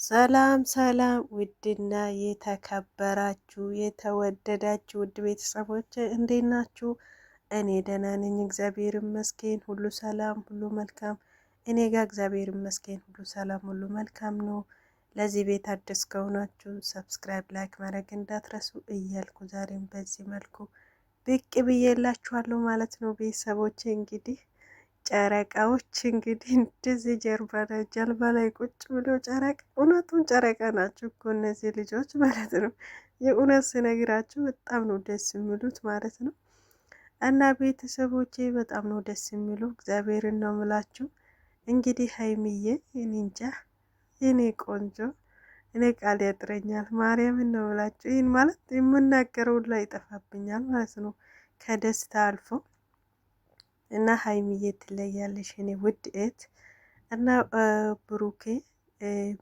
ሰላም ሰላም ውድና የተከበራችሁ የተወደዳችሁ ውድ ቤተሰቦች እንዴት ናችሁ? እኔ ደህና ነኝ፣ እግዚአብሔር ይመስገን። ሁሉ ሰላም፣ ሁሉ መልካም። እኔ ጋር እግዚአብሔር ይመስገን ሁሉ ሰላም፣ ሁሉ መልካም ነው። ለዚህ ቤት አዲስ ከሆናችሁ ሰብስክራይብ፣ ላይክ ማድረግ እንዳትረሱ እያልኩ ዛሬም በዚህ መልኩ ብቅ ብዬላችኋለሁ ማለት ነው። ቤተሰቦች እንግዲህ ጨረቃዎች እንግዲህ እንደዚህ ጀልባ ላይ ቁጭ ብሎ ጨረቃ፣ እውነቱን ጨረቃ ናቸው እኮ እነዚህ ልጆች ማለት ነው። የእውነት ስነግራችሁ በጣም ነው ደስ የሚሉት ማለት ነው። እና ቤተሰቦቼ በጣም ነው ደስ የሚሉ፣ እግዚአብሔርን ነው ምላችሁ። እንግዲህ ሀይሚዬ እኔ እንጃ የኔ ቆንጆ፣ እኔ ቃል ያጥረኛል። ማርያምን ነው ምላችሁ። ይህን ማለት የምናገረው ላይ ይጠፋብኛል ማለት ነው ከደስታ አልፎ እና ሀይሚዬ ትለያለሽ እኔ ውድ እህት። እና ብሩኬ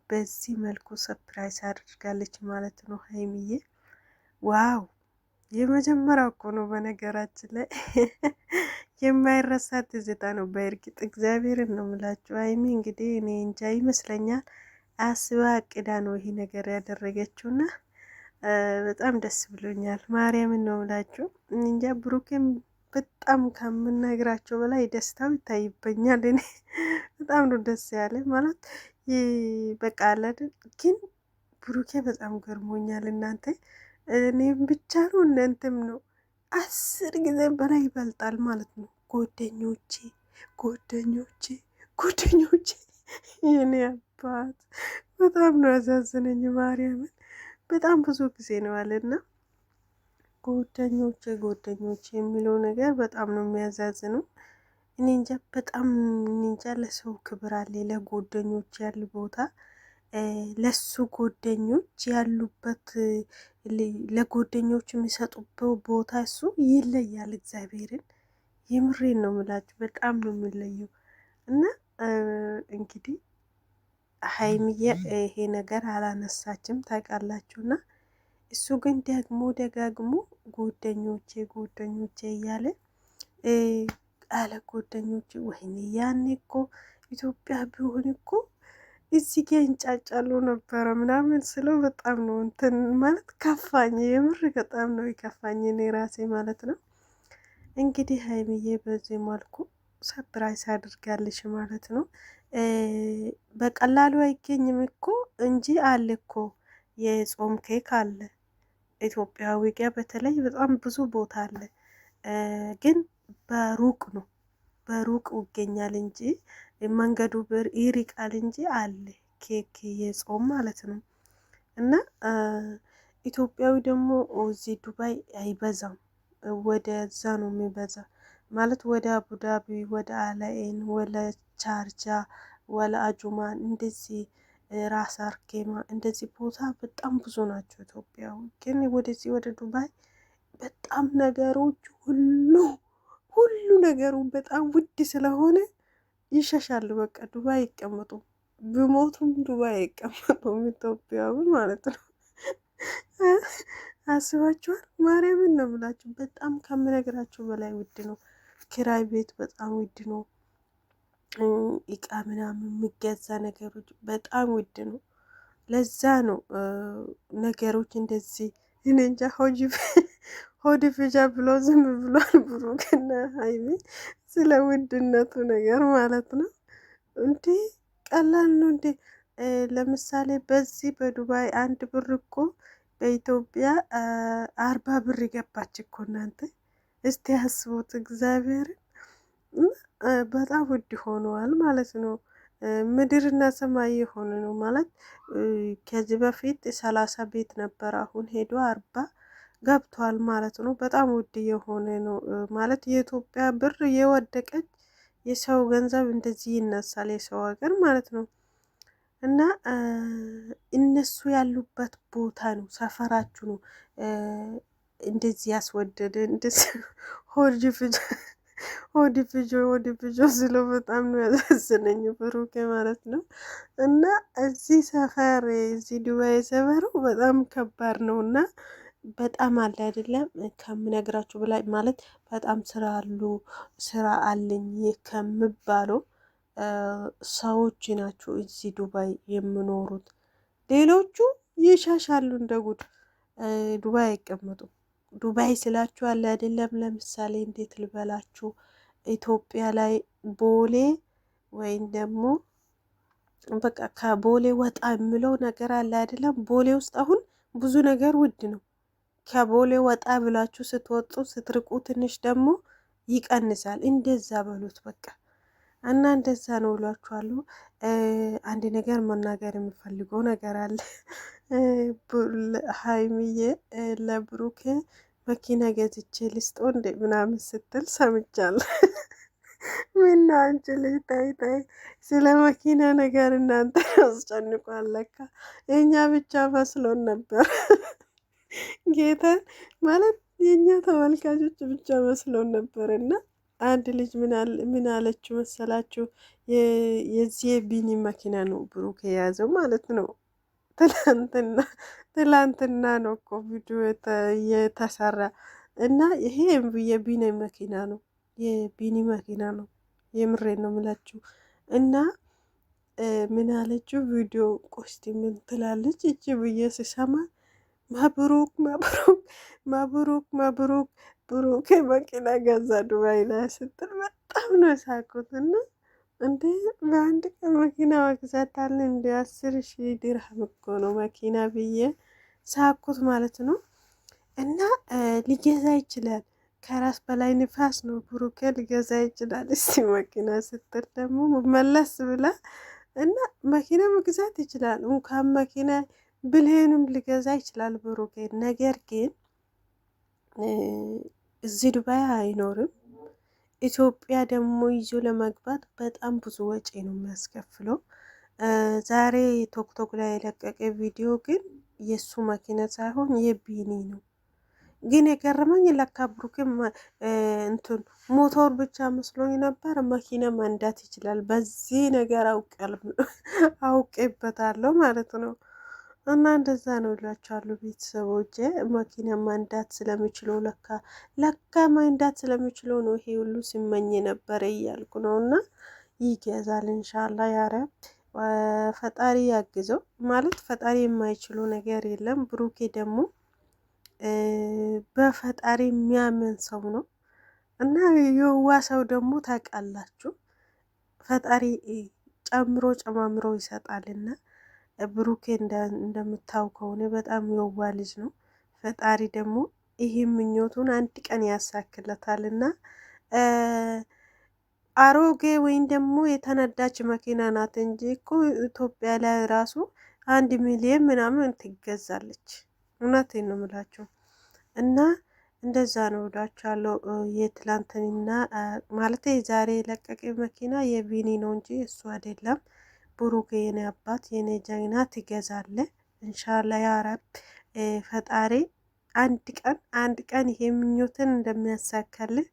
በዚህ መልኩ ሰፕራይዝ አድርጋለች ማለት ነው ሀይሚዬ። ዋው የመጀመሪያው እኮ ነው በነገራችን ላይ የማይረሳ ትዝታ ነው። በእርግጥ እግዚአብሔርን ነው ምላችሁ። ሀይሚ እንግዲህ እኔ እንጃ ይመስለኛል አስባ አቅዳ ነው ይሄ ነገር ያደረገችውና በጣም ደስ ብሎኛል። ማርያምን ነው ምላችሁ። እንጃ ብሩኬም በጣም ከምነግራቸው በላይ ደስታው ይታይበኛል። እኔ በጣም ነው ደስ ያለ ማለት በቃ አላደል። ግን ብሩኬ በጣም ገርሞኛል እናንተ። እኔም ብቻ ነው እናንተም ነው 10 ጊዜ በላይ ይበልጣል ማለት ነው። ጓደኞቼ ጓደኞቼ ጓደኞቼ የኔ አባት በጣም ነው ያሳዝነኝ ማርያምን። በጣም ብዙ ጊዜ ነው አለና ጓደኞቼ የሚለው ነገር በጣም ነው የሚያዛዝነው። እኔ እንጃ በጣም እንጃ። ለሰው ክብር አለ፣ ለጓደኞች ያሉ ቦታ፣ ለሱ ጓደኞች ያሉበት ለጓደኞች የሚሰጡበት ቦታ እሱ ይለያል። እግዚአብሔርን የምሬን ነው የምላችሁ፣ በጣም ነው የሚለየው። እና እንግዲህ ሀይሚዬ ይሄ ነገር አላነሳችም ታውቃላችሁና እሱ ግን ደግሞ ደጋግሞ ጓደኞቼ እያለ አለ ጓደኞቼ። ወይኔ ያኔ እኮ ኢትዮጵያ ቢሆን እኮ እዚህ ጋ ይንጫጫሉ ነበረ ምናምን ስለው በጣም ነው እንትን ማለት ከፋኝ። የምር በጣም ነው የከፋኝ እኔ ራሴ ማለት ነው። እንግዲህ ሀይሚዬ በዚህ መልኩ ሰፕራይዝ አድርጋለች ማለት ነው። በቀላሉ አይገኝም እኮ እንጂ አለ እኮ የጾም ኬክ አለ ኢትዮጵያዊ ጋ በተለይ በጣም ብዙ ቦታ አለ። ግን በሩቅ ይገኛል እንጂ መንገዱ ይርቃል እንጂ አለ ኬክ የጾም ማለት ነው። እና ኢትዮጵያዊ ደግሞ እዚህ ዱባይ አይበዛም፣ ወደዛ ነው የሚበዛ ማለት ወደ አቡዳቢ፣ ወደ አላኤን፣ ወለ ቻርጃ፣ ወለ አጁማን እንደዚህ ራስ አርኬማ እንደዚህ ቦታ በጣም ብዙ ናቸው ኢትዮጵያዊ። ግን ወደዚህ ወደ ዱባይ በጣም ነገሮች ሁሉ ነገሩ በጣም ውድ ስለሆነ ይሸሻሉ። በቃ ዱባይ አይቀመጡ፣ ብሞቱም ዱባይ አይቀመጡም ኢትዮጵያዊ ማለት ነው። አስባችኋል? ማርያምን ነው የምላችሁ። በጣም ከምነግራችሁ በላይ ውድ ነው። ኪራይ ቤት በጣም ውድ ነው። እቃ ምናምን የሚገዛ ነገሮች በጣም ውድ ነው። ለዛ ነው ነገሮች እንደዚህ እኔ እንጃ ሆድ ፍጃ ብሎ ዝም ብሏል ብሩክና ሀይሚ ስለ ውድነቱ ነገር ማለት ነው። እንዴ ቀላል ነው እንዴ? ለምሳሌ በዚህ በዱባይ አንድ ብር እኮ በኢትዮጵያ 40 ብር ይገባች እኮ እናንተ እስቲ ያስቡት እግዚአብሔርን። በጣም ውድ ሆነዋል ማለት ነው። ምድርና ሰማይ የሆነ ነው ማለት። ከዚህ በፊት 30 ቤት ነበር፣ አሁን ሄዶ 40 ገብቷል ማለት ነው። በጣም ውድ የሆነ ነው ማለት። የኢትዮጵያ ብር የወደቀች የሰው ገንዘብ እንደዚህ ይነሳል፣ የሰው ሀገር ማለት ነው። እና እነሱ ያሉበት ቦታ ነው፣ ሰፈራችሁ ነው እንደዚህ ያስወደደ እንደዚህ ሆድ ፍጆ ስለ በጣም ነው ያሳዝነኝ ብሩኬ ማለት ነው። እና እዚህ ሰፈር እዚህ ዱባይ ሰፈሩ በጣም ከባድ ነው። እና በጣም አለ አይደለም ከምነግራችሁ በላይ ማለት በጣም ስራ አለኝ ከምባለው ሰዎች ናቸው እዚህ ዱባይ የሚኖሩት። ሌሎቹ ይሻሻሉ እንደ ጉድ። ዱባይ አይቀመጡም። ዱባይ ስላችሁ አለ አይደለም። ለምሳሌ እንዴት ልበላችሁ፣ ኢትዮጵያ ላይ ቦሌ ወይም ደግሞ በቃ ከቦሌ ወጣ የምለው ነገር አለ አይደለም። ቦሌ ውስጥ አሁን ብዙ ነገር ውድ ነው። ከቦሌ ወጣ ብላችሁ ስትወጡ ስትርቁ ትንሽ ደግሞ ይቀንሳል። እንደዛ በሉት በቃ። እና እንደዛ ነው እላችኋለሁ። አንድ ነገር መናገር የምፈልገው ነገር አለ። ሀይሚዬ ለብሩክ መኪና ገዝቼ ልስጦ እንደ ምናምን ስትል ሰምቻለሁ። ምና አንቺ ልጅ ታይ ታይ፣ ስለ መኪና ነገር እናንተ ያስጨንቋል ለካ። የእኛ ብቻ መስሎን ነበር። ጌታን ማለት የእኛ ተመልካቾች ብቻ መስሎን ነበር። እና አንድ ልጅ ምን አለችው መሰላችሁ? የዚህ ቢኒ መኪና ነው ብሩክ የያዘው ማለት ነው። ትላንትና ነው እኮ ቪዲዮ የተሰራ እና ይሄ የቢኒ መኪና ነው፣ የቢኒ መኪና ነው። የምሬ ነው ምላችሁ። እና ምን አለችው ቪዲዮ ቆስቲ ምን ትላለች እቺ ብዬ ስሰማ መብሩክ መብሩክ መብሩክ መብሩክ ብሩክ መኪና ገዛ ዱባይ ላይ ስትል በጣም ነው ሳቁት። እና እንዴ በአንድ ቀን መኪና መግዛት አለ እንደ 10,000 ድርሃም እኮ ነው መኪና ብዬ ሳኩት ማለት ነው። እና ሊገዛ ይችላል። ከራስ በላይ ንፋስ ነው። ብሩኬ ሊገዛ ይችላል እስቲ መኪና ስትል ደግሞ መለስ ብላ እና መኪና መግዛት ይችላል። እንኳን መኪና ብልሄንም ሊገዛ ይችላል ብሩኬ። ነገር ግን እዚህ ዱባይ አይኖርም። ኢትዮጵያ ደግሞ ይዞ ለመግባት በጣም ብዙ ወጪ ነው የሚያስከፍለው። ዛሬ ቶክቶክ ላይ የለቀቀ ቪዲዮ ግን የእሱ መኪና ሳይሆን የቢኒ ነው። ግን የገረመኝ ለካ ብሩክም እንትን ሞቶር ብቻ መስሎኝ ነበር። መኪና መንዳት ይችላል። በዚህ ነገር አውቄበታለሁ ማለት ነው። እና እንደዛ ነው እላችኋለሁ ቤተሰቦቼ። መኪና መንዳት ስለሚችለው ለካ መንዳት ስለሚችለው ነው ይሄ ሁሉ ሲመኝ ነበረ እያልኩ ነው። እና ይገዛል እንሻላ ያረብ። ፈጣሪ ያግዘው ማለት ፈጣሪ የማይችለው ነገር የለም። ብሩኬ ደግሞ በፈጣሪ የሚያምን ሰው ነው። እና የዋ ሰው ደግሞ ታውቃላችሁ ፈጣሪ ጨምሮ ጨማምሮ ይሰጣልና ብሩኬ እንደምታውቀው ከሆነ በጣም የዋ ልጅ ነው። ፈጣሪ ደግሞ ይህ ምኞቱን አንድ ቀን ያሳክለታልና አሮጌ ወይም ደግሞ የተነዳች መኪና ናት እንጂ እኮ ኢትዮጵያ ላይ ራሱ 1 ሚሊዮን ምናምን ትገዛለች። እውነቴን ነው የምላቸው። እና እንደዛ ነው እላችኋለሁ። የትላንትንና ማለት ዛሬ የለቀቀ መኪና የቢኒ ነው እንጂ እሱ አይደለም። ብሩክ የኔ አባት የኔ ጀግና ትገዛለ እንሻላ ያረብ። ፈጣሪ አንድ ቀን ይሄ ምኞትን እንደሚያሳካልህ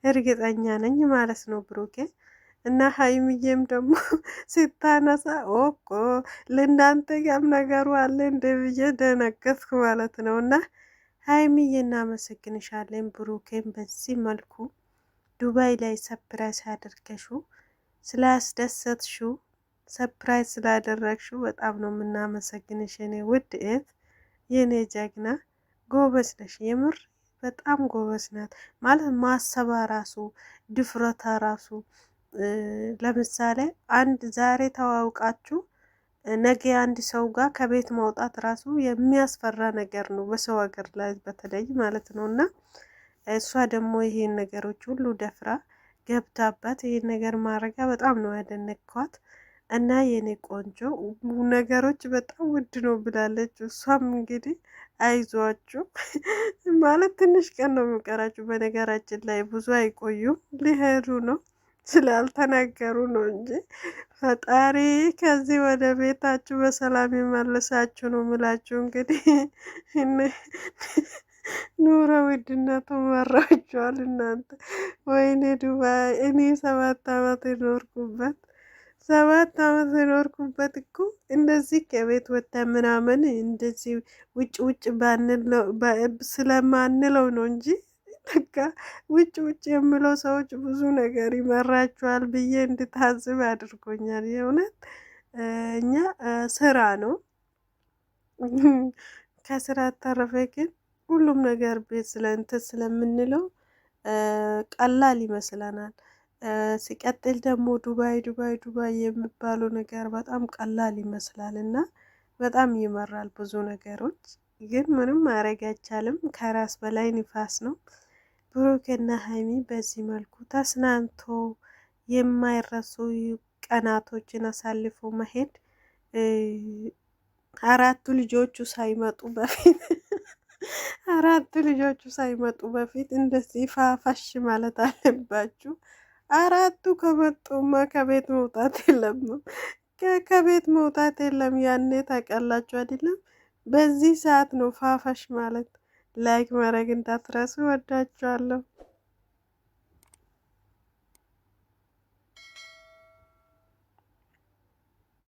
እርግጠኛ ነኝ ማለት ነው ብሩኬ። እና ሀይሚዬም ደግሞ ስታነሳ ኦኮ ለእናንተ ጋም ነገሩ አለ እንደ ብዬ ደነገጥኩ ማለት ነው። እና ሀይሚዬ እናመሰግንሻለን። ብሩኬም በዚህ መልኩ ዱባይ ላይ ሰፕራይዝ አድርገሹ ስላስደሰትሹ ሰፕራይዝ ስላደረግሽው በጣም ነው የምናመሰግንሽ የኔ ውድ እህት፣ የኔ ጀግና። ጎበዝ ነሽ፣ የምር በጣም ጎበዝ ናት። ማለት ማሰባ ራሱ ድፍረታ ራሱ ለምሳሌ ዛሬ ተዋውቃችሁ ነገ አንድ ሰው ጋር ከቤት ማውጣት ራሱ የሚያስፈራ ነገር ነው፣ በሰው ሀገር ላይ በተለይ ማለት ነው። እና እሷ ደግሞ ይሄን ነገሮች ሁሉ ደፍራ ገብታበት ይሄን ነገር ማድረጋ በጣም ነው ያደነኳት። እና የኔ ቆንጆ ነገሮች በጣም ውድ ነው ብላለች። እሷም እንግዲህ አይዟችሁ ማለት ትንሽ ቀን ነው የሚቀራችሁ። በነገራችን ላይ ብዙ አይቆዩም፣ ሊሄዱ ነው ስላልተናገሩ ነው እንጂ ፈጣሪ ከዚህ ወደ ቤታችሁ በሰላም ይመልሳችሁ ነው ምላችሁ። እንግዲህ ኑሮ ውድነቱ መራችኋል እናንተ። ወይኔ ዱባይ እኔ 7 ዓመት የኖርኩበት 7 ዓመት የኖርኩበት እኮ እንደዚህ ከቤት ወጣ ምናምን እንደዚህ ውጭ ስለማንለው ነው እንጂ በቃ ውጭ የምለው ሰዎች ብዙ ነገር ይመራቸዋል ብዬ እንድታዝብ አድርጎኛል። የእውነት እኛ ስራ ነው ከስራ ተረፈ ግን ሁሉም ነገር ቤት እንትን ስለምንለው ቀላል ይመስለናል። ሲቀጥል ደግሞ ዱባይ ዱባይ ዱባይ የሚባለው ነገር በጣም ቀላል ይመስላል እና በጣም ይመራል ብዙ ነገሮች፣ ግን ምንም ማድረግ አይቻልም። ከራስ በላይ ንፋስ ነው። ብሩክና ሀይሚ በዚህ መልኩ ተስናንቶ የማይረሱ ቀናቶችን አሳልፎ መሄድ አራቱ ልጆቹ ሳይመጡ በፊት አራቱ ልጆቹ ሳይመጡ በፊት እንደዚህ ፋፋሽ ማለት አለባችሁ። አራቱ ከመጡማ ከቤት መውጣት የለም፣ ከቤት መውጣት የለም። ያኔ ታውቃላችሁ አይደለም? በዚህ ሰዓት ነው ፋፋሽ ማለት። ላይክ ማድረግ እንዳትረሱ። ወዳችኋለሁ።